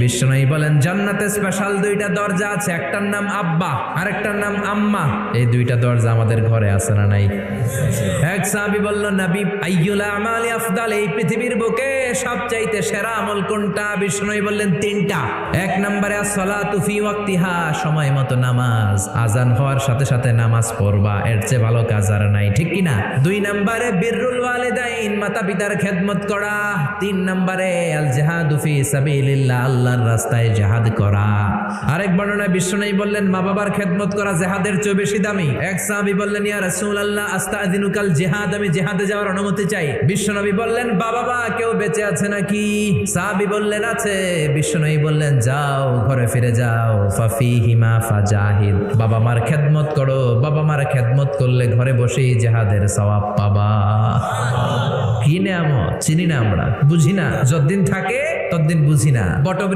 বিষ্ণু বলেন জান্নাতে স্পেশাল দুইটা দরজা আছে, একটার নাম আব্বা আরেকটার নাম আম্মা। এই দুইটা দরজা আমাদের ঘরে আছে না নাই? এক সাহাবী বলল, নবী আইয়ুল আমালি আফদাল, এই পৃথিবীর বুকে সবচাইতে সেরা আমল কোনটা? বিষ্ণু বললেন তিনটা। এক নম্বরে আসসালাতু ফি ওয়াক্তিহা, সময় মতো নামাজ, আজান হওয়ার সাথে সাথে নামাজ পড়বা, এর চেয়ে ভালো কাজ আর নাই, ঠিক কিনা? দুই নম্বরে বিররুল ওয়ালিদাইন, মাতা পিতার খেদমত করা। তিন নম্বরে আল জিহাদু ফি সাবিলিল্লাহ, আল্লাহর রাস্তায় জিহাদ করা। আরেক বর্ণনায় বিষ্ণু বললেন মা বাবার খেদমত করা জিহাদের চেয়ে বেশি দামি। এক সাহাবী বললেন, ইয়া রাসূলুল্লাহ আস্তাযিনুকাল জিহাদ, আমি জিহাদে যাওয়ার অনুমতি চাই। বিশ্বনবী বললেন, বাবা কেউ বেঁচে আছে নাকি? সাহাবী বললেন, আছে। বিশ্বনবী বললেন, যাও ঘরে ফিরে যাও, ফাফিহিমা ফাজাহিদ, বাবা মার খেদমত করো, বাবা মার খেদমত করলে ঘরে বসেই জিহাদের সওয়াব পাবা। কি নেয়ামত চিনি না আমরা, বুঝি না, যতদিন থাকে ততদিন বুঝি না। বটবৃক্ষ